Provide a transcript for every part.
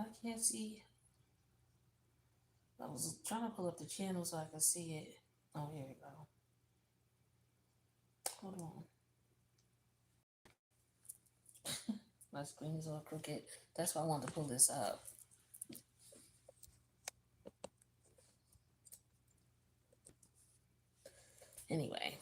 I can't see. I was trying to pull up the channel so I could see it. Oh, here we go. Hold on. My screen is all crooked. That's why I wanted to pull this up. Anyway,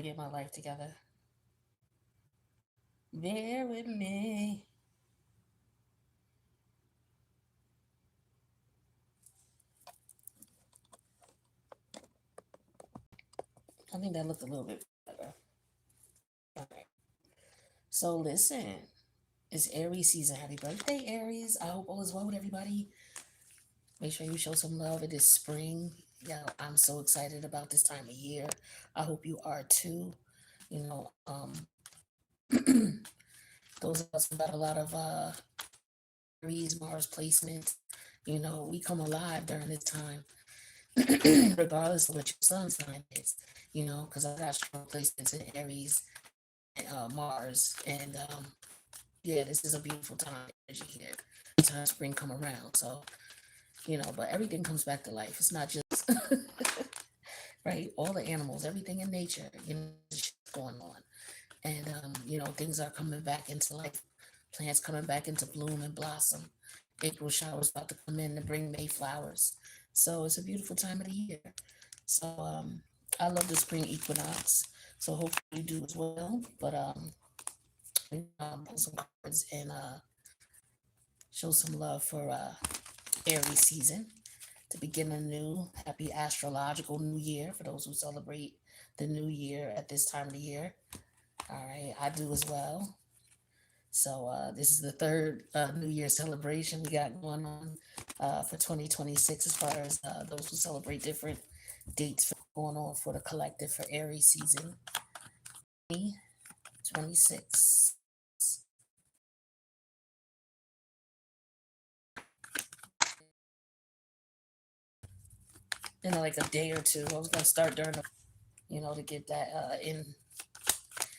get my life together. Bear with me. I think that looked a little bit better. All right. So listen, it's Aries season. Happy birthday, Aries. I hope all is well with everybody. Make sure you show some love. It is spring. Yeah, I'm so excited about this time of year. I hope you are too. You know, those of us who got a lot of Aries, Mars placements, we come alive during this time, regardless of what your sun sign is, because I got strong placements in Aries, Mars, and yeah, this is a beautiful time energy here. Time spring come around, so but everything comes back to life. It's not just right. All the animals, everything in nature, there's shit going on, and things are coming back into life. Plants coming back into bloom and blossom. April showers about to come in to bring May flowers. So it's a beautiful time of the year. So I love the spring equinox. So hopefully you do as well. But pull some cards and show some love for Aries season to begin a new happy astrological new year for those who celebrate the new year at this time of the year. All right, I do as well. So this is the third New Year celebration we got going on for 2026 as far as those who celebrate different dates going on for the collective for Aries season 2026. In like a day or two, I was gonna start during to get that in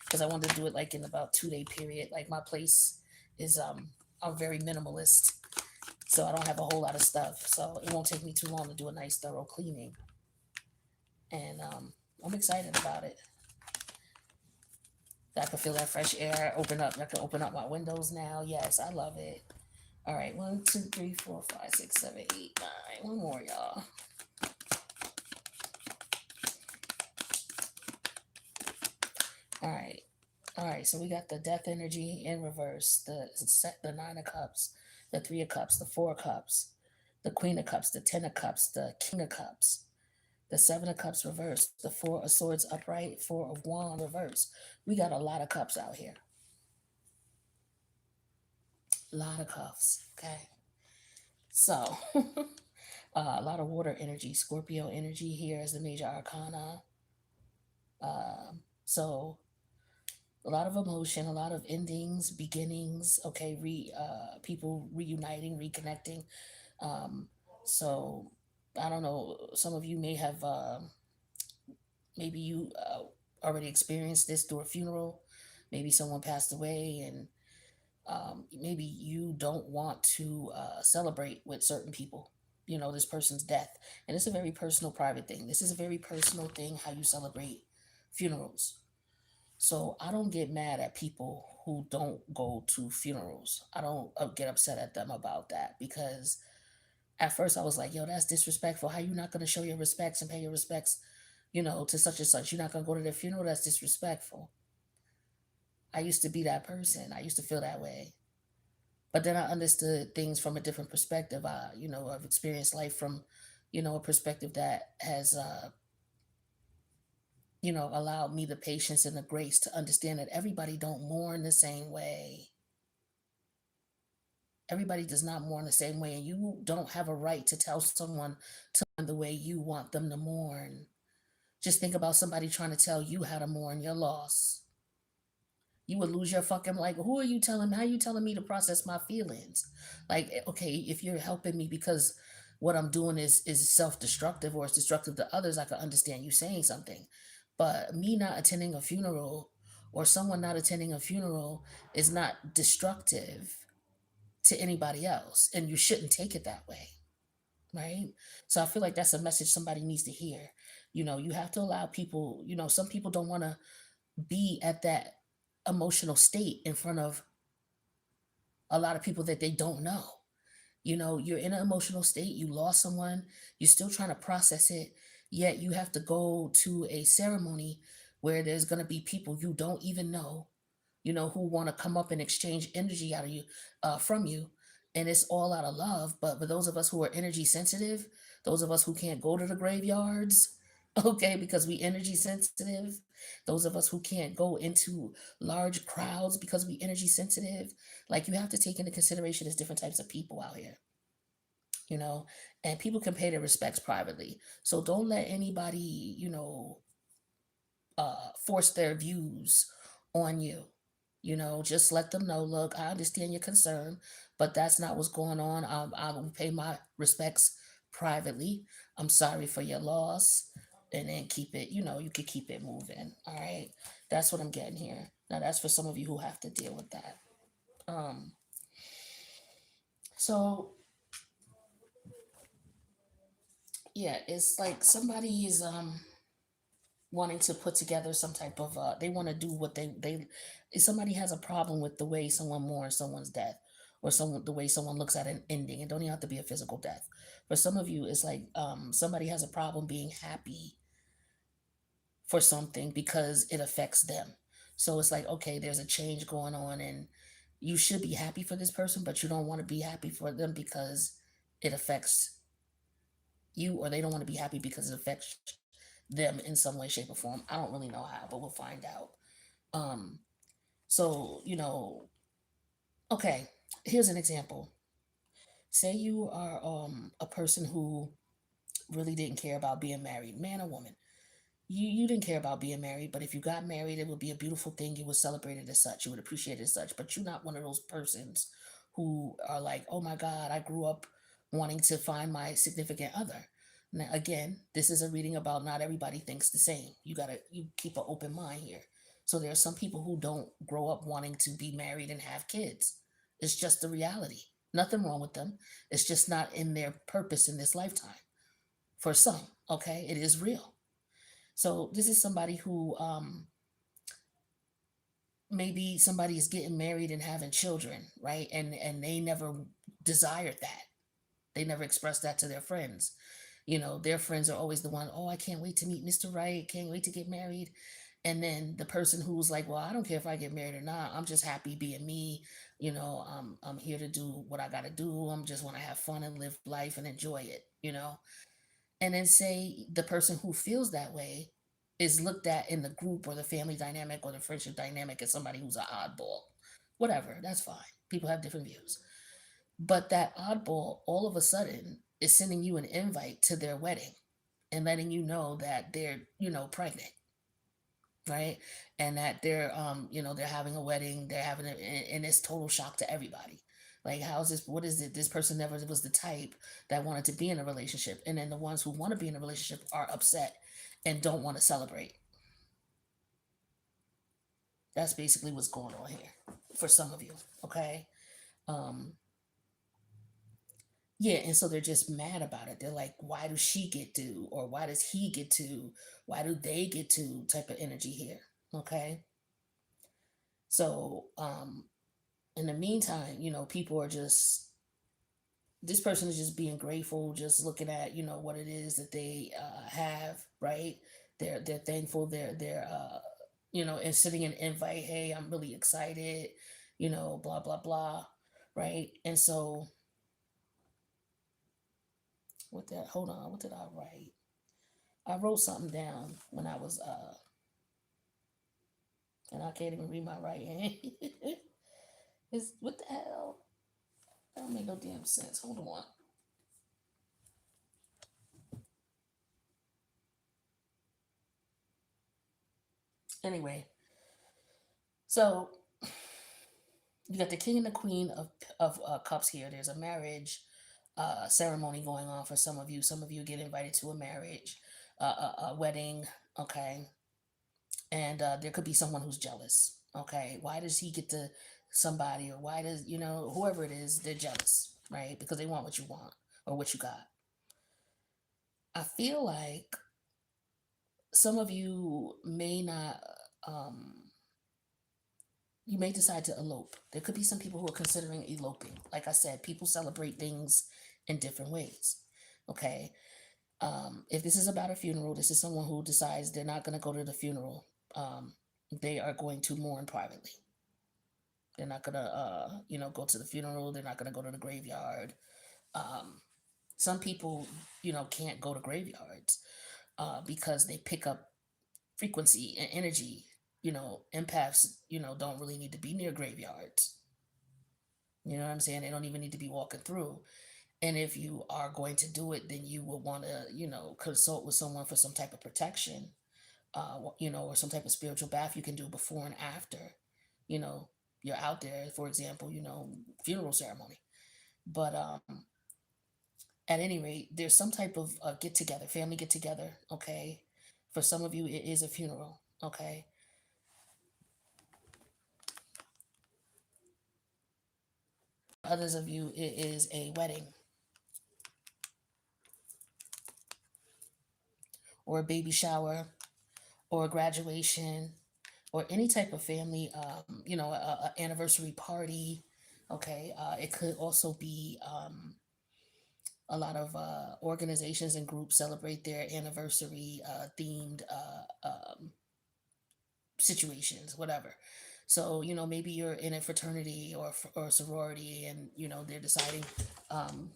because I wanted to do it like in about 2 day period. Like my place is I'm very minimalist, so I don't have a whole lot of stuff. So it won't take me too long to do a nice thorough cleaning, and I'm excited about it. I can feel that fresh air open up. I can open up my windows now. Yes, I love it. All right, 1, 2, 3, 4, 5, 6, 7, 8, 9. One more, y'all. All right. All right, so we got the death energy in reverse, the 9 of cups, the 3 of cups, the 4 of cups, the queen of cups, the 10 of cups, the king of cups, the 7 of cups reverse, the 4 of swords upright, 4 of wands reverse. We got a lot of cups out here. A lot of cups. Okay. So a lot of water energy, Scorpio energy here as the major arcana. So a lot of emotion, a lot of endings, beginnings. Okay, people reuniting, reconnecting. Um, so I don't know. Some of you may have maybe you already experienced this through a funeral. Maybe someone passed away, and maybe you don't want to celebrate with certain people. This person's death, and it's a very personal, private thing. This is a very personal thing how you celebrate funerals. So I don't get mad at people who don't go to funerals. I don't get upset at them about that because at first I was like, yo, that's disrespectful. How you not going to show your respects and pay your respects, to such and such? You're not going to go to their funeral? That's disrespectful. I used to be that person. I used to feel that way. But then I understood things from a different perspective. I've experienced life from, a perspective that has allowed me the patience and the grace to understand that everybody don't mourn the same way. Everybody does not mourn the same way, and you don't have a right to tell someone to mourn the way you want them to mourn. Just think about somebody trying to tell you how to mourn your loss. You would lose your fucking, like, who are you telling? How are you telling me to process my feelings? Like, okay, if you're helping me because what I'm doing is self-destructive or it's destructive to others, I can understand you saying something. But me not attending a funeral or someone not attending a funeral is not destructive to anybody else, and you shouldn't take it that way, right? So I feel like that's a message somebody needs to hear. You have to allow people, some people don't want to be at that emotional state in front of a lot of people that they don't know. You're in an emotional state, you lost someone, you're still trying to process it, yet you have to go to a ceremony where there's going to be people you don't even know, who want to come up and exchange energy out of you, from you. And it's all out of love. But for those of us who are energy sensitive, those of us who can't go to the graveyards, okay, because we energy sensitive, those of us who can't go into large crowds because we energy sensitive, like you have to take into consideration there's different types of people out here, you know, and people can pay their respects privately. So don't let anybody, force their views on you. Just let them know, look, I understand your concern, but that's not what's going on. I will pay my respects privately. I'm sorry for your loss. And then keep it, you can keep it moving. All right. That's what I'm getting here. Now, that's for some of you who have to deal with that. Um, so, yeah, it's like somebody is wanting to put together some type of they want to do what they if somebody has a problem with the way someone mourns someone's death, or someone the way someone looks at an ending. It don't even have to be a physical death. For some of you, it's like somebody has a problem being happy for something because it affects them. So it's like, okay, there's a change going on, and you should be happy for this person, but you don't want to be happy for them because it affects you, or they don't want to be happy because it affects them in some way, shape, or form. I don't really know how, but we'll find out. Um, so, okay, here's an example. Say you are a person who really didn't care about being married, man or woman. You didn't care about being married, but if you got married, it would be a beautiful thing. You would celebrate it as such. You would appreciate it as such. But you're not one of those persons who are like, oh my God, I grew up wanting to find my significant other. Now, again, this is a reading about not everybody thinks the same. You keep an open mind here. So there are some people who don't grow up wanting to be married and have kids. It's just the reality. Nothing wrong with them. It's just not in their purpose in this lifetime. For some, okay, it is real. So this is somebody who maybe somebody is getting married and having children, right? And they never desired that. They never expressed that to their friends. Their friends are always the one, oh, I can't wait to meet Mr. Right, can't wait to get married. And then the person who's like, well, I don't care if I get married or not. I'm just happy being me. I'm here to do what I got to do. I'm just want to have fun and live life and enjoy it. And then say the person who feels that way is looked at in the group or the family dynamic or the friendship dynamic as somebody who's an oddball. Whatever, that's fine. People have different views. But that oddball all of a sudden is sending you an invite to their wedding and letting you know that they're, pregnant, right? And that they're having a wedding, they're having it, and it's total shock to everybody. Like, how's this? What is it? This person never was the type that wanted to be in a relationship, and then the ones who want to be in a relationship are upset and don't want to celebrate. That's basically what's going on here for some of you. Okay. Um, yeah, and so they're just mad about it. They're like, why does she get to, or why does he get to, why do they get to type of energy here. Okay. So in the meantime, people are just, this person is just being grateful, just looking at, what it is that they have, right? They're thankful. They're and sending an invite. Hey, I'm really excited. Blah blah blah, right? And so, what that? Hold on. What did I write? I wrote something down when I was and I can't even read my right hand. It's what the hell? That don't make no damn sense. Hold on. Anyway, so you got the king and the queen of cups here. There's a marriage ceremony going on for some of you. Some of you get invited to a marriage, a wedding. Okay, and there could be someone who's jealous. Okay, why does he get to somebody, or why does whoever it is, they're jealous, right? Because they want what you want or what you got. I feel like some of you may not. Um, you may decide to elope. There could be some people who are considering eloping. Like I said, people celebrate things in different ways. Okay. If this is about a funeral, this is someone who decides they're not going to go to the funeral. They are going to mourn privately. They're not going to, go to the funeral. They're not going to go to the graveyard. Um, some people, can't go to graveyards because they pick up frequency and energy. Empaths, don't really need to be near graveyards. You know what I'm saying? They don't even need to be walking through. And if you are going to do it, then you will want to, consult with someone for some type of protection, or some type of spiritual bath you can do before and after, you know, you're out there, for example, funeral ceremony. But at any rate, there's some type of get together, family get together, okay? For some of you, it is a funeral, okay? Others of you, it is a wedding or a baby shower or a graduation or any type of family, a anniversary party. Okay, it could also be a lot of organizations and groups celebrate their anniversary themed situations, whatever. So maybe you're in a fraternity or sorority, and they're deciding, um,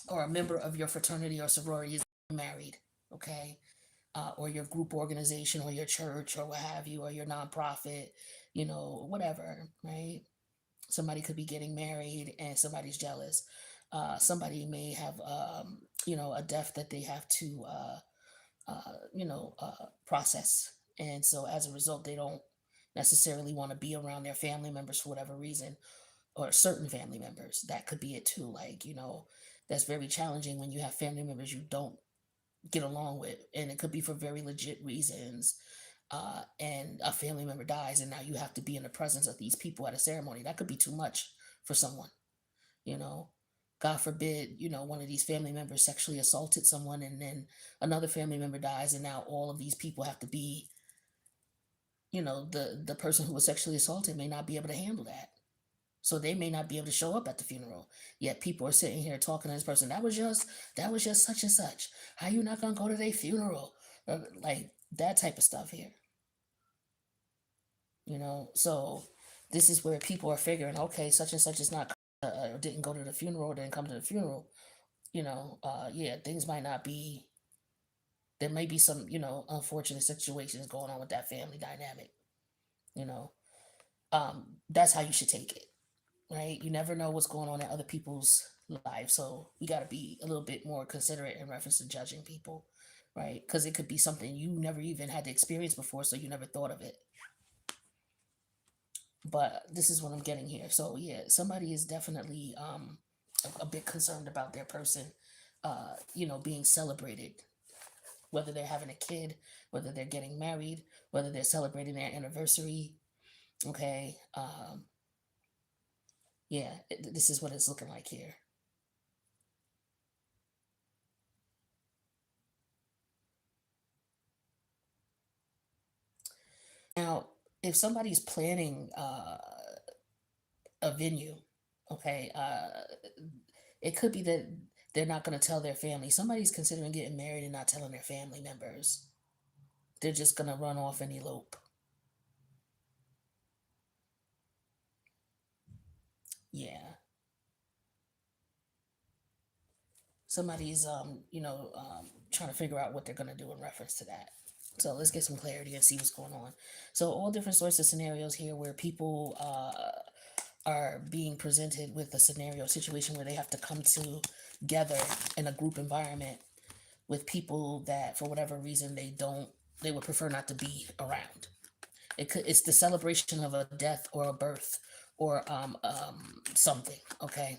or a member of your fraternity or sorority is married. Okay, or your group organization or your church or what have you, or your nonprofit, whatever, right? Somebody could be getting married and somebody's jealous. Somebody may have, a death that they have to, process. And so as a result, they don't necessarily want to be around their family members for whatever reason, or certain family members. That could be it too. Like, that's very challenging when you have family members you don't get along with, and it could be for very legit reasons. And a family member dies, and now you have to be in the presence of these people at a ceremony. That could be too much for someone, you know. God forbid, one of these family members sexually assaulted someone, and then another family member dies, and now all of these people have to be, the person who was sexually assaulted may not be able to handle that. So they may not be able to show up at the funeral. Yet people are sitting here talking to this person. That was just such and such. How you not gonna go to their funeral? Like that type of stuff here. So this is where people are figuring, okay, such and such is not didn't go to the funeral, didn't come to the funeral. Yeah, things might not be. There may be some, unfortunate situations going on with that family dynamic. You know, that's how you should take it, right? You never know what's going on in other people's lives, so we got to be a little bit more considerate in reference to judging people, right? Because it could be something you never even had to experience before, so you never thought of it. But this is what I'm getting here. So yeah, somebody is definitely a bit concerned about their person, being celebrated, whether they're having a kid, whether they're getting married, whether they're celebrating their anniversary. Okay, yeah, this is what it's looking like here. Now, if somebody's planning a venue, okay, it could be that they're not going to tell their family. Somebody's considering getting married and not telling their family members. They're just going to run off and elope. Yeah. Somebody's, trying to figure out what they're going to do in reference to that. So let's get some clarity and see what's going on. So all different sorts of scenarios here where people are being presented with a scenario, situation where they have to come together in a group environment with people that, for whatever reason, they would prefer not to be around. It's the celebration of a death or a birth or something. Okay,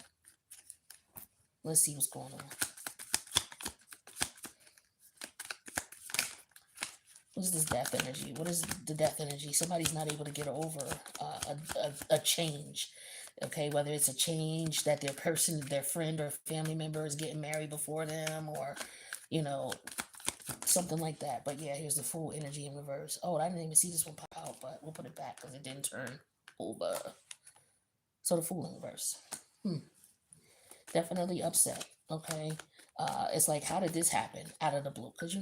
let's see what's going on. What is this death energy? What is the death energy? Somebody's not able to get over a change. Okay, whether it's a change that their friend or family member is getting married before them, or you know, something like that. But yeah, here's the full energy in reverse. Oh, I didn't even see this one pop out, but we'll put it back because it didn't turn over. So the fool in reverse. Definitely upset. Okay. It's like, how did this happen out of the blue? Because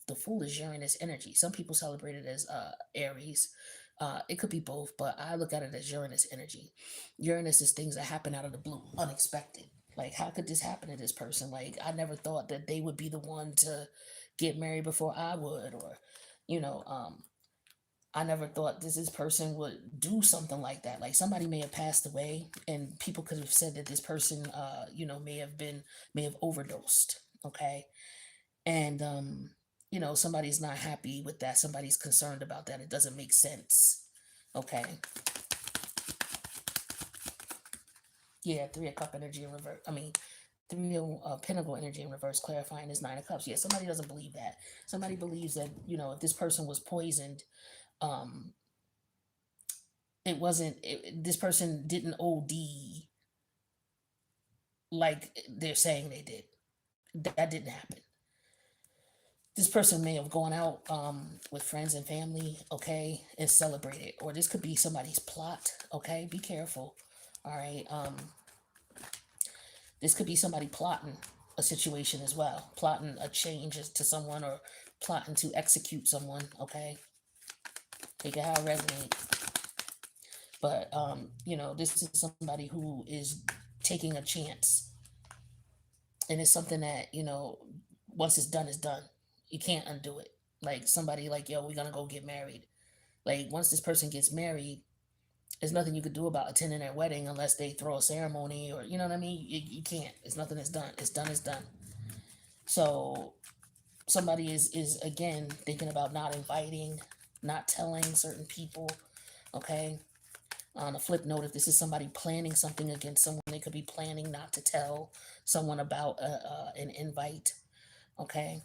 the fool is Uranus energy. Some people celebrate it as Aries. It could be both, but I look at it as Uranus energy. Uranus is things that happen out of the blue, unexpected. Like, how could this happen to this person? Like, I never thought that they would be the one to get married before I would, or, you know, um, I never thought this person would do something like that. Like, somebody may have passed away, and people could have said that this person, may have overdosed. Okay, and somebody's not happy with that. Somebody's concerned about that. It doesn't make sense. Okay, yeah, three of cup energy in reverse. I mean, three of pentacle energy in reverse, clarifying is nine of cups. Yeah, somebody doesn't believe that. Somebody believes that if this person was poisoned, um, it wasn't. This person didn't OD like they're saying they did. That didn't happen. This person may have gone out with friends and family, okay, and celebrated, or this could be somebody's plot. Okay, be careful. All right. This could be somebody plotting a situation as well, plotting a change to someone, or plotting to execute someone. Okay, take it how it resonates. But this is somebody who is taking a chance, and it's something that once it's done, it's done. You can't undo it. Like, somebody like, yo, we're gonna go get married. Like, once this person gets married, there's nothing you could do about attending their wedding unless they throw a ceremony, or you know what I mean. You can't. It's nothing that's done. It's done. It's done. So somebody is again thinking about not inviting, not telling certain people. Okay. On a flip note, if this is somebody planning something against someone, they could be planning not to tell someone about an invite. Okay.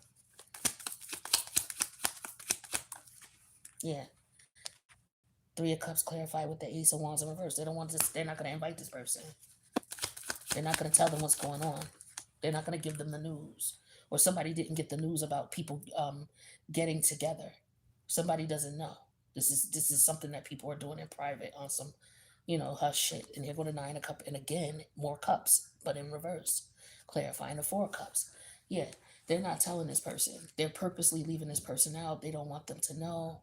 Yeah. Three of Cups clarified with the Ace of Wands in reverse. They don't want this. They're not going to invite this person. They're not going to tell them what's going on. They're not going to give them the news. Or somebody didn't get the news about people getting together. Somebody doesn't know. This is something that people are doing in private on some, hush shit. And here go the Nine of Cups, and again more cups, but in reverse, clarifying the Four of Cups. Yeah, they're not telling this person. They're purposely leaving this person out. They don't want them to know.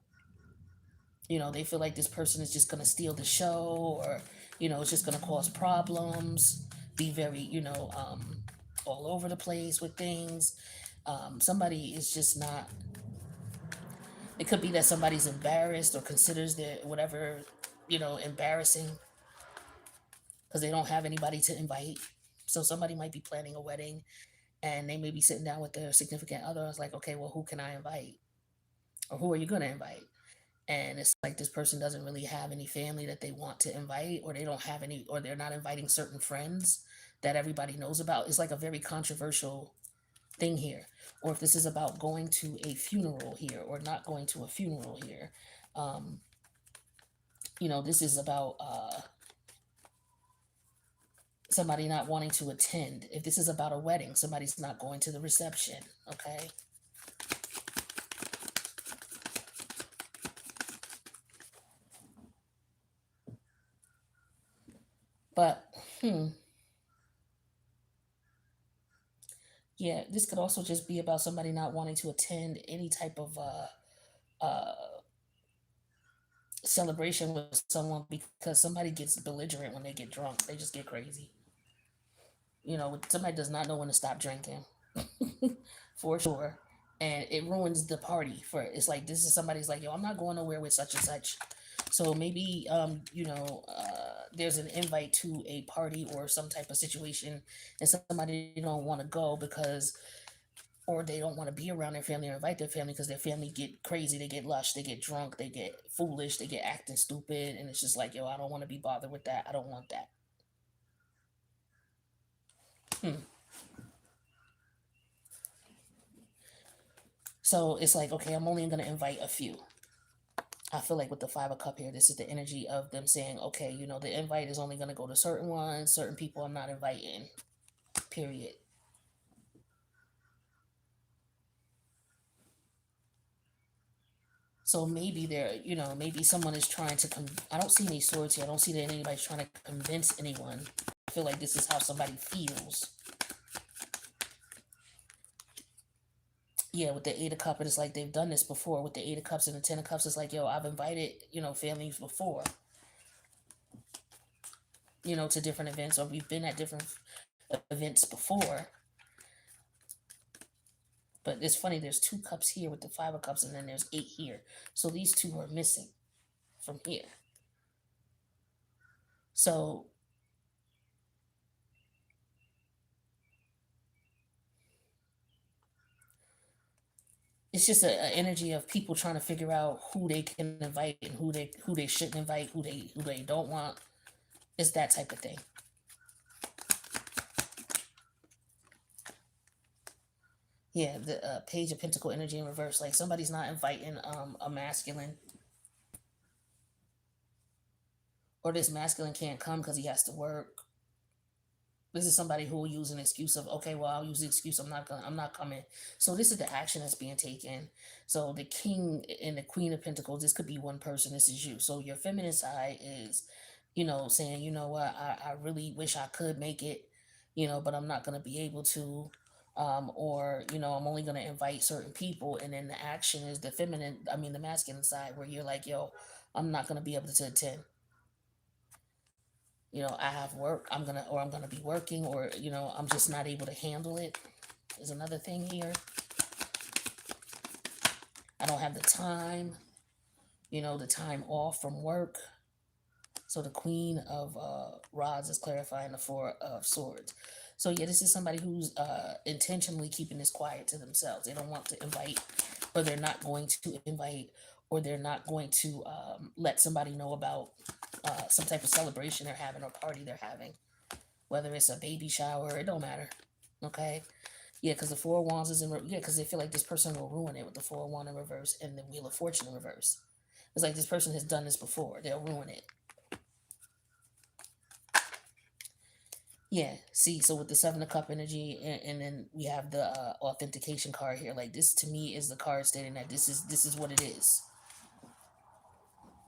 They feel like this person is just going to steal the show, or it's just going to cause problems, be very all over the place with things. Somebody is just not. It could be that somebody's embarrassed or considers their whatever embarrassing, because they don't have anybody to invite. So somebody might be planning a wedding, and they may be sitting down with their significant other. It's like, okay, well, who can I invite, or who are you going to invite? And it's like this person doesn't really have any family that they want to invite, or they don't have any, or they're not inviting certain friends that everybody knows about. It's like a very controversial thing here. Or if this is about going to a funeral here, or not going to a funeral here. This is about somebody not wanting to attend. If this is about a wedding, somebody's not going to the reception. Okay. But yeah, this could also just be about somebody not wanting to attend any type of celebration with someone, because somebody gets belligerent when they get drunk. They just get crazy. Somebody does not know when to stop drinking, for sure, and it ruins the party. It's like, this is somebody's like, yo, I'm not going nowhere with such and such. So maybe there's an invite to a party or some type of situation, and somebody don't want to go because, or they don't want to be around their family or invite their family because their family get crazy, they get lush, they get drunk, they get foolish, they get acting stupid, and it's just like, yo, I don't want to be bothered with that. I don't want that. Hmm. So it's like, okay, I'm only going to invite a few. I feel like with the Five of Cup here, this is the energy of them saying, okay, the invite is only going to go to certain ones, certain people I'm not inviting, period. So maybe maybe someone is trying to I don't see any swords here. I don't see that anybody's trying to convince anyone. I feel like this is how somebody feels. Yeah, with the Eight of Cups, it's like they've done this before. With the Eight of Cups and the Ten of Cups, it's like, yo, I've invited, families before, to different events, or we've been at different events before. But it's funny, there's two cups here with the Five of Cups, and then there's eight here. So these two are missing from here. So it's just a energy of people trying to figure out who they can invite and who they shouldn't invite, who they don't want. It's that type of thing. Yeah, the Page of Pentacle energy in reverse. Like somebody's not inviting a masculine, or this masculine can't come because he has to work. This is somebody who will use an excuse of, okay, well, I'll use the excuse I'm not coming. So this is the action that's being taken. So the King and the Queen of Pentacles, this could be one person. This is you. So your feminine side is, saying, you know what, I really wish I could make it, but I'm not gonna be able to. Or I'm only gonna invite certain people, and then the action is the masculine side, where you're like, yo, I'm not gonna be able to attend. I have work, I'm gonna be working, or I'm just not able to handle it is another thing here. I don't have the time, the time off from work. So the Queen of Rods is clarifying the Four of Swords. So yeah, this is somebody who's intentionally keeping this quiet to themselves. They don't want to invite, or they're not going to invite, or they're not going to let somebody know about some type of celebration they're having or party they're having. Whether it's a baby shower, it don't matter. Okay? Yeah, because the Four of Wands is yeah, because they feel like this person will ruin it with the Four of Wands in reverse and the Wheel of Fortune in reverse. It's like this person has done this before. They'll ruin it. Yeah, see, so with the Seven of Cup energy, and then we have the authentication card here. Like this, to me, is the card stating that this is what it is.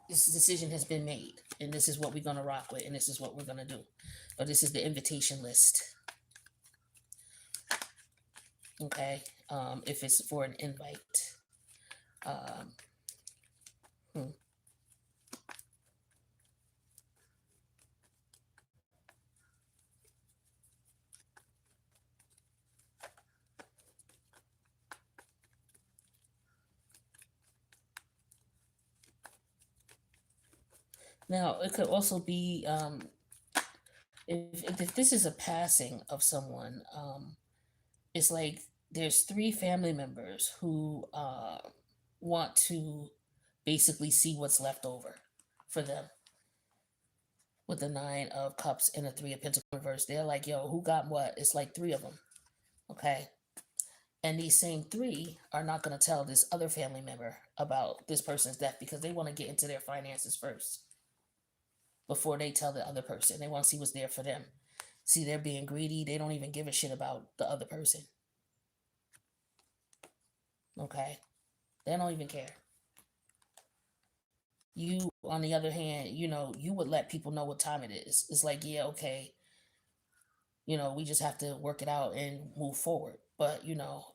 This decision has been made, and this is what we're gonna rock with, and this is what we're gonna do. Or this is the invitation list. Okay, if it's for an invite. Um, hmm. Now, it could also be if this is a passing of someone, it's like there's three family members who want to basically see what's left over for them. With the Nine of Cups and the Three of Pentacles reverse, they're like, yo, who got what? It's like three of them. Okay. And these same three are not going to tell this other family member about this person's death because they want to get into their finances first before they tell the other person. They want to see what's there for them. See, they're being greedy. They don't even give a shit about the other person. Okay? They don't even care. You, on the other hand, you would let people know what time it is. It's like, yeah, okay, we just have to work it out and move forward. But,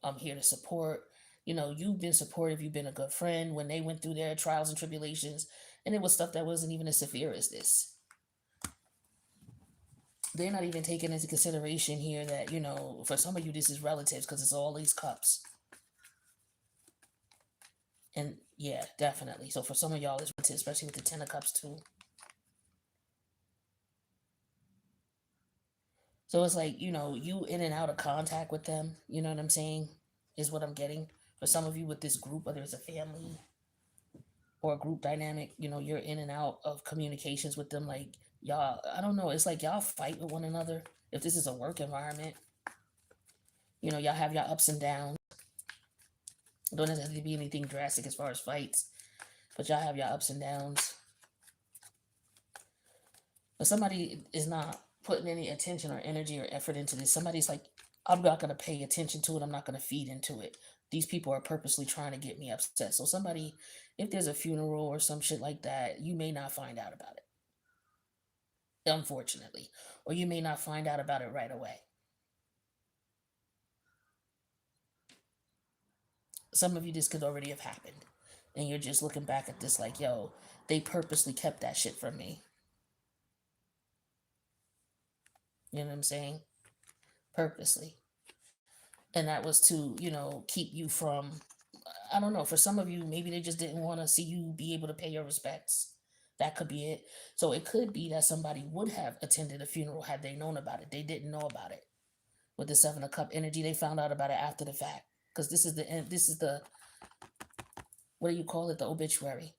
I'm here to support. You've been supportive. You've been a good friend when they went through their trials and tribulations. And it was stuff that wasn't even as severe as this. They're not even taking into consideration here that, for some of you, this is relatives because it's all these cups. And Yeah, definitely. So for some of y'all, it's especially with the Ten of Cups too. So it's like, you in and out of contact with them. You know what I'm saying? Is what I'm getting. For some of you with this group, whether it's a family or a group dynamic, you're in and out of communications with them. Like, y'all, I don't know. It's like y'all fight with one another. If this is a work environment, y'all have y'all ups and downs. Don't have to be anything drastic as far as fights, but y'all have y'all ups and downs. But somebody is not putting any attention or energy or effort into this. Somebody's like, I'm not going to pay attention to it. I'm not going to feed into it. These people are purposely trying to get me upset. So somebody, if there's a funeral or some shit like that, you may not find out about it, unfortunately, or you may not find out about it right away. Some of you, this could already have happened, and you're just looking back at this like, yo, they purposely kept that shit from me. You know what I'm saying? Purposely. And that was to, keep you from, I don't know, for some of you, maybe they just didn't want to see you be able to pay your respects. That could be it. So it could be that somebody would have attended a funeral had they known about it. They didn't know about it. With the Seven of Cup energy, they found out about it after the fact. Because this is the end. This is the, what do you call it? The obituary.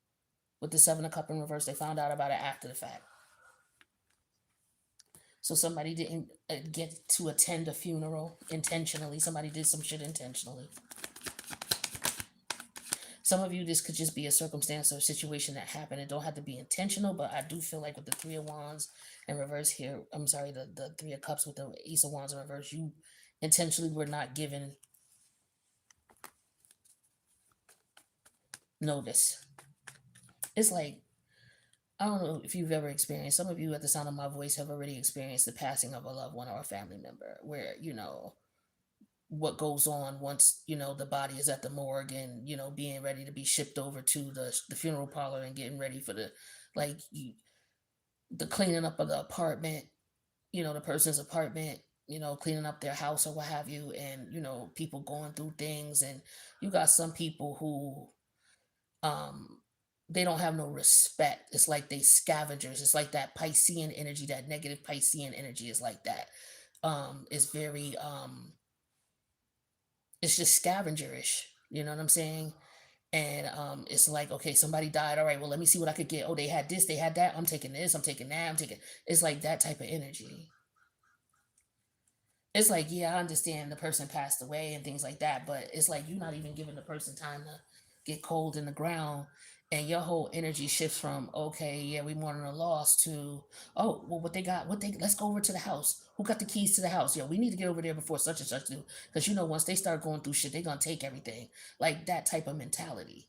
With the Seven of Cup in reverse, they found out about it after the fact. So somebody didn't get to attend a funeral intentionally. Somebody did some shit intentionally. Some of you, this could just be a circumstance or a situation that happened. It don't have to be intentional, but I do feel like with the Three of Wands in reverse here, I'm sorry, the Three of Cups with the Ace of Wands in reverse, you intentionally were not given notice. It's like, I don't know if you've ever experienced, some of you at the sound of my voice have already experienced the passing of a loved one or a family member where, what goes on once the body is at the morgue and being ready to be shipped over to the funeral parlor and getting ready for the like the cleaning up of the apartment, the person's apartment, cleaning up their house or what have you, and people going through things, and you got some people who um they don't have no respect. It's like they scavengers. It's like that Piscean energy, that negative Piscean energy is like that. It's very it's just scavengerish. You know what I'm saying? And it's like, okay, somebody died. All right, well, let me see what I could get. Oh, they had this, they had that. I'm taking this, I'm taking that, I'm taking. It's like that type of energy. It's like, yeah, I understand the person passed away and things like that, but it's like you're not even giving the person time to get cold in the ground, and your whole energy shifts from, okay, yeah, we mourning a loss, to, oh, well, what they got, let's go over to the house. Who got the keys to the house? Yeah, we need to get over there before such and such do, because once they start going through shit, they're gonna take everything, like that type of mentality.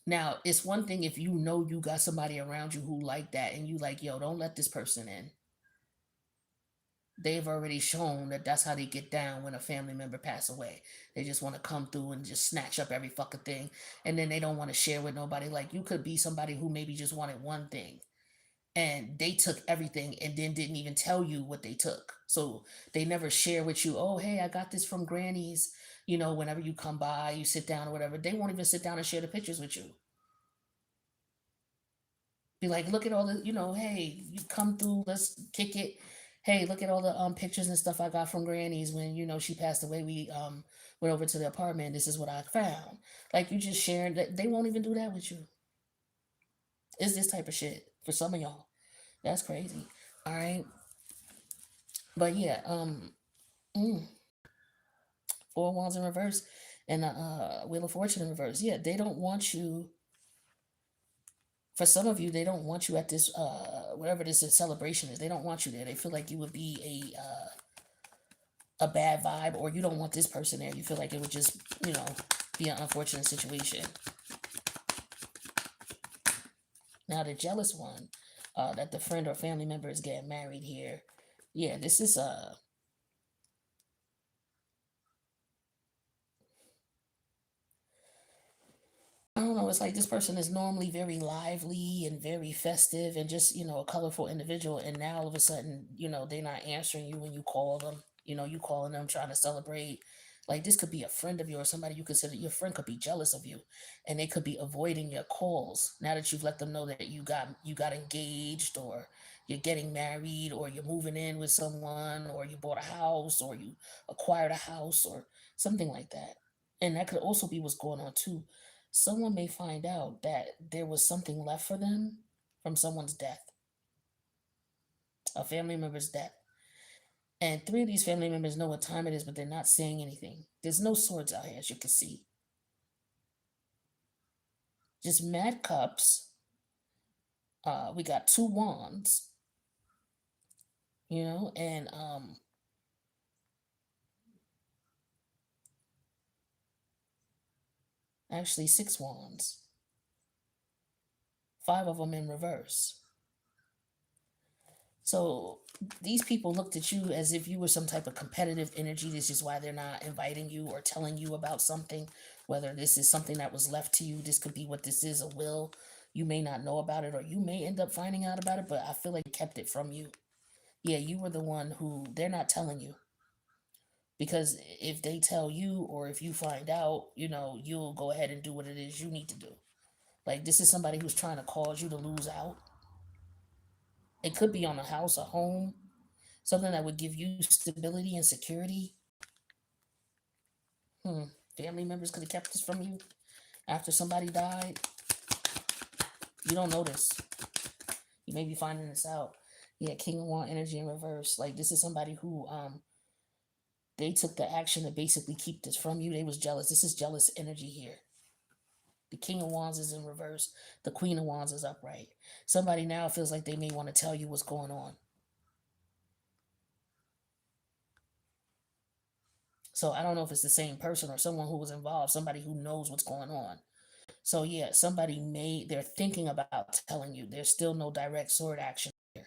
Now, it's one thing if you got somebody around you who like that, and you like, yo, don't let this person in. They've already shown that that's how they get down when a family member pass away. They just want to come through and just snatch up every fucking thing, and then they don't want to share with nobody. Like, you could be somebody who maybe just wanted one thing, and they took everything and then didn't even tell you what they took. So they never share with you, oh, hey, I got this from Granny's. Whenever you come by, you sit down or whatever. They won't even sit down and share the pictures with you. Be like, look at all the, hey, you come through, let's kick it. Hey, look at all the pictures and stuff I got from Granny's when she passed away. We went over to the apartment. This is what I found. Like, you just sharing that. They won't even do that with you. It's this type of shit for some of y'all. That's crazy. All right, but yeah, mm, Four of Wands in reverse and Wheel of Fortune in reverse. Yeah, they don't want you. For some of you, they don't want you at this whatever this celebration is. They don't want you there. They feel like you would be a bad vibe, or you don't want this person there. You feel like it would just be an unfortunate situation. Now the jealous one, that the friend or family member is getting married here. Yeah, this is I don't know, it's like this person is normally very lively and very festive and just, a colorful individual. And now all of a sudden, they're not answering you when you call them. You calling them trying to celebrate. Like this could be a friend of yours, somebody you consider your friend could be jealous of you, and they could be avoiding your calls now that you've let them know that you got engaged, or you're getting married, or you're moving in with someone, or you bought a house, or you acquired a house, or something like that. And that could also be what's going on too. Someone may find out that there was something left for them from someone's death, a family member's death. And three of these family members know what time it is, but they're not saying anything. There's no swords out here, as you can see. Just mad cups. We got two wands, and actually six wands. Five of them in reverse. So these people looked at you as if you were some type of competitive energy. This is why they're not inviting you or telling you about something, whether this is something that was left to you. This could be what this is, a will. You may not know about it, or you may end up finding out about it, but I feel like they kept it from you. Yeah, you were the one who they're not telling you. Because if they tell you, or if you find out, you'll go ahead and do what it is you need to do. Like, this is somebody who's trying to cause you to lose out. It could be on a house, a home, something that would give you stability and security. Hmm. Family members could have kept this from you after somebody died. You don't notice. You may be finding this out. Yeah, King of Wand energy in reverse. Like, this is somebody who they took the action to basically keep this from you. They was jealous. This is jealous energy here. The King of Wands is in reverse. The Queen of Wands is upright. Somebody now feels like they may want to tell you what's going on. So I don't know if it's the same person or someone who was involved, somebody who knows what's going on. So yeah, they're thinking about telling you. There's still no direct sword action here.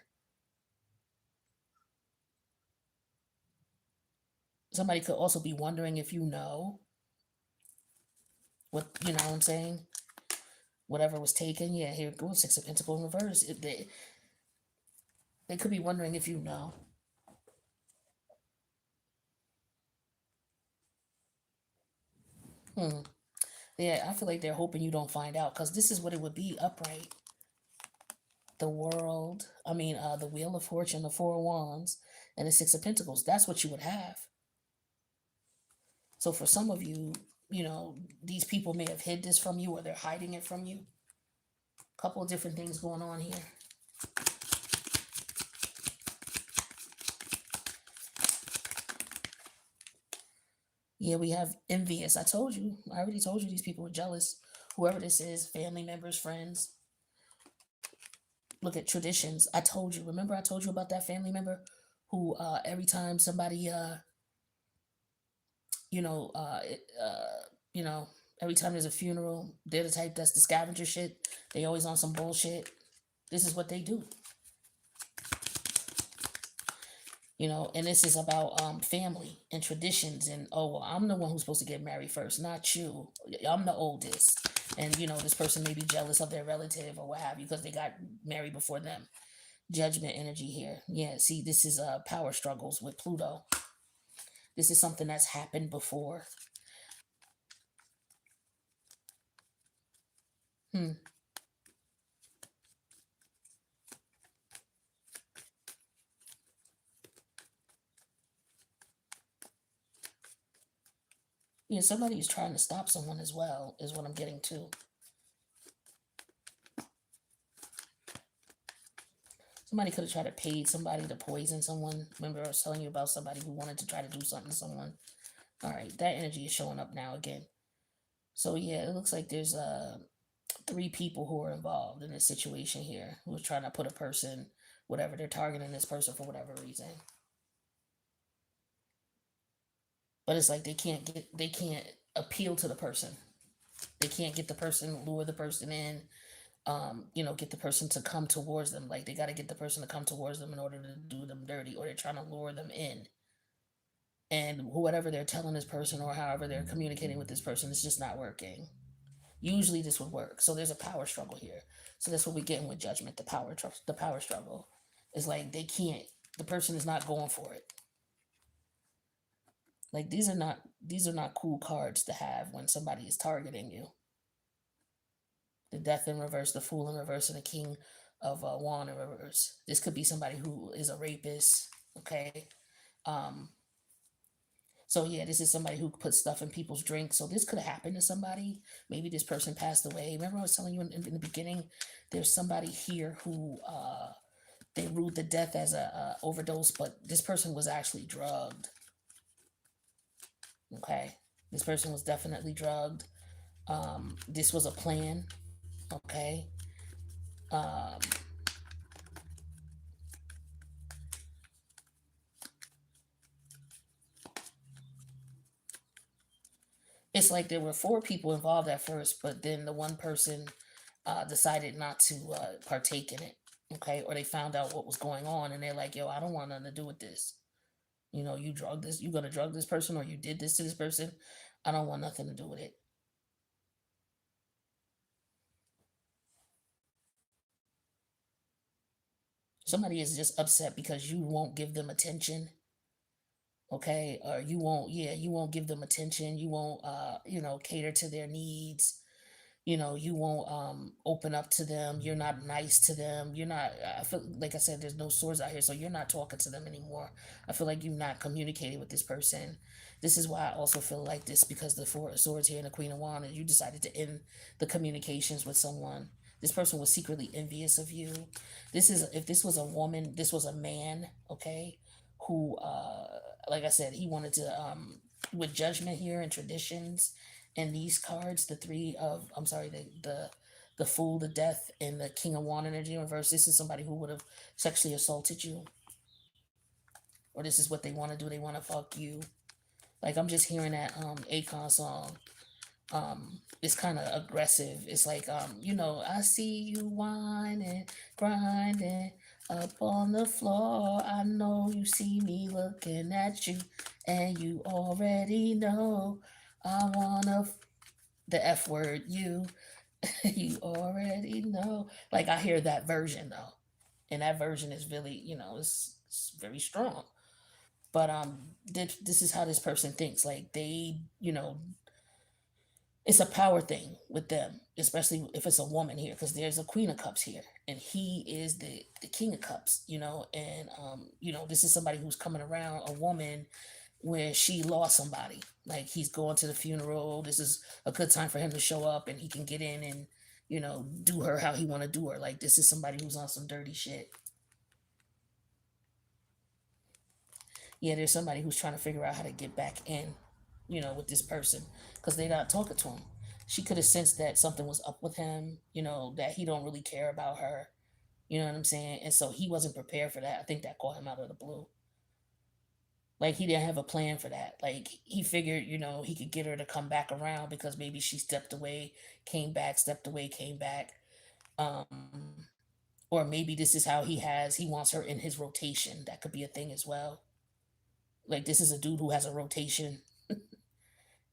Somebody could also be wondering if you know what I'm saying? Whatever was taken. Yeah, here it goes, Six of Pentacles in reverse. They could be wondering if you know. Hmm. Yeah, I feel like they're hoping you don't find out, because this is what it would be upright. The world, the Wheel of Fortune, the Four of Wands, and the Six of Pentacles. That's what you would have. So for some of you, these people may have hid this from you, or they're hiding it from you. A couple of different things going on here. Yeah, we have envious. I told you. I already told you these people are jealous. Whoever this is, family members, friends. Look at traditions. I told you. Remember I told you about that family member who every time somebody you know, you know, every time there's a funeral, they're the type that's the scavenger shit. They always on some bullshit. This is what they do. And this is about family and traditions, and oh well, I'm the one who's supposed to get married first, not you. I'm the oldest, and this person may be jealous of their relative or what have you because they got married before them. Judgment energy here. Yeah, see, this is power struggles with Pluto. This is something that's happened before. Hmm. Yeah, somebody is trying to stop someone as well, is what I'm getting to. Somebody could have tried to pay somebody to poison someone. Remember, I was telling you about somebody who wanted to try to do something to someone. All right, that energy is showing up now again. So yeah, it looks like there's three people who are involved in this situation here, who are trying to put a person, whatever they're targeting this person for whatever reason. But it's like they can't appeal to the person. They can't get the person, lure the person in, get the person to come towards them. Like they got to get the person to come towards them in order to do them dirty, or they're trying to lure them in. And whatever they're telling this person, or however they're communicating with this person, is just not working. Usually this would work. So there's a power struggle here. So that's what we're getting with Judgment. The power struggle is like they can't. The person is not going for it. Like these are not cool cards to have when somebody is targeting you. The death in reverse, the fool in reverse, and the king of wand in reverse. This could be somebody who is a rapist. Okay. Um, so yeah, this is somebody who puts stuff in people's drinks. So this could have happened to somebody. Maybe this person passed away. Remember I was telling you in the beginning, there's somebody here who they ruled the death as a overdose, but this person was actually drugged. Okay, this person was definitely drugged. This was a plan. Okay. Um, it's like there were four people involved at first, but then the one person decided not to partake in it. Okay, or they found out what was going on, and they're like, "Yo, I don't want nothing to do with this. You know, you drug this, you gonna drug this person, or you did this to this person. I don't want nothing to do with it." Somebody is just upset because you won't give them attention. Okay, or you won't, yeah, you won't give them attention. You won't, cater to their needs. You won't open up to them. You're not nice to them. You're not, I feel like I said, there's no swords out here, so you're not talking to them anymore. I feel like you're not communicating with this person. This is why I also feel like this, because the four of swords here and the queen of wands, you decided to end the communications with someone. This person was secretly envious of you. This is, if this was a woman, this was a man, okay, who like I said, he wanted to with judgment here and traditions and these cards, the three of, I'm sorry, the fool, the death, and the king of wand energy in reverse. This is somebody who would have sexually assaulted you, or this is what they want to do. They want to fuck you. Like I'm just hearing that Akon song. It's kind of aggressive. It's like I see you whining, grinding up on the floor. I know you see me looking at you, and you already know I wanna the F word, you. You already know. Like I hear that version though, and that version is really, it's very strong. But this is how this person thinks. Like they, it's a power thing with them, especially if it's a woman here, because there's a queen of cups here, and he is the king of cups. And this is somebody who's coming around a woman where she lost somebody. Like he's going to the funeral. This is a good time for him to show up, and he can get in and do her how he want to do her. Like this is somebody who's on some dirty shit. Yeah, there's somebody who's trying to figure out how to get back in, with this person, because they're not talking to him. She could have sensed that something was up with him, that he don't really care about her. You know what I'm saying? And so he wasn't prepared for that. I think that caught him out of the blue. Like he didn't have a plan for that. Like he figured, he could get her to come back around because maybe she stepped away, came back, stepped away, came back. Um, or maybe this is how he wants her in his rotation. That could be a thing as well. Like this is a dude who has a rotation,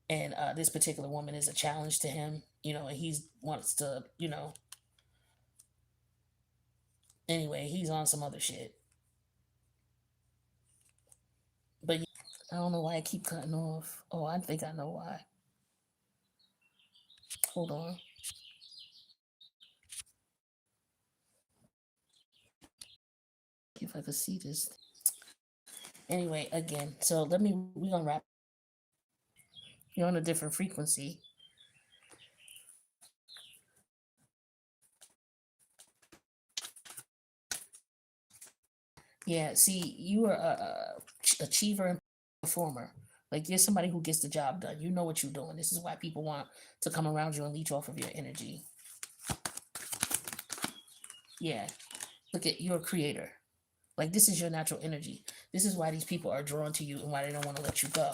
and this particular woman is a challenge to him. And he wants to, anyway, he's on some other shit. But yeah, I don't know why I keep cutting off. Oh, I think I know why. Hold on. If I could see this. Anyway, again, so we're gonna wrap. You're on a different frequency. Yeah, see, you are a achiever and performer. Like you're somebody who gets the job done. You know what you're doing. This is why people want to come around you and leech off of your energy. Yeah, look at you're a creator. Like this is your natural energy. This is why these people are drawn to you and why they don't want to let you go.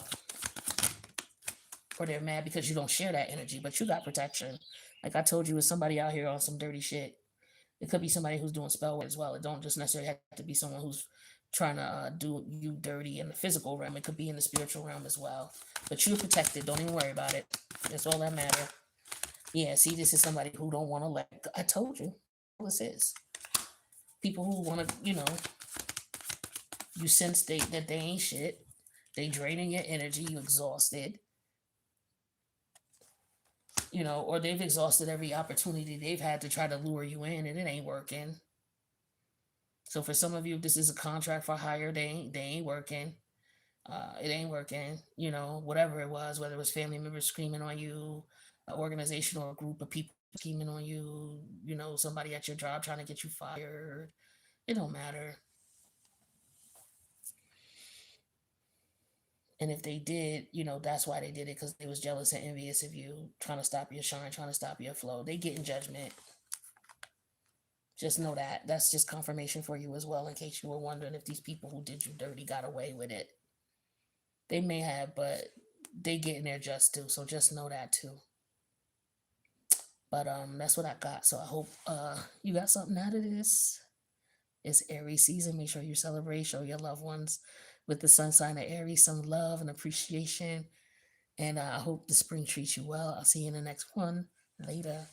Or they're mad because you don't share that energy, but you got protection. Like I told you, it's somebody out here on some dirty shit. It could be somebody who's doing spell work as well. It don't just necessarily have to be someone who's trying to do you dirty in the physical realm. It could be in the spiritual realm as well. But you're protected. Don't even worry about it. That's all that matters. Yeah, see, this is somebody who don't want to let go. I told you. All this is. People who want to, you sense that they ain't shit. They draining your energy, you exhausted, or they've exhausted every opportunity they've had to try to lure you in, and it ain't working. So for some of you, this is a contract for hire. They ain't working. It ain't working. Whatever it was, whether it was family members screaming on you, an organization or a group of people screaming on you, somebody at your job trying to get you fired. It don't matter. And if they did, that's why they did it, because they was jealous and envious of you, trying to stop your shine, trying to stop your flow. They get in judgment. Just know that. That's just confirmation for you as well, in case you were wondering if these people who did you dirty got away with it. They may have, but they get in there just too. So just know that too. But that's what I got. So I hope you got something out of this. It's Aries season. Make sure you celebrate, show your loved ones with the sun sign of Aries some love and appreciation. And I hope the spring treats you well. I'll see you in the next one. Later.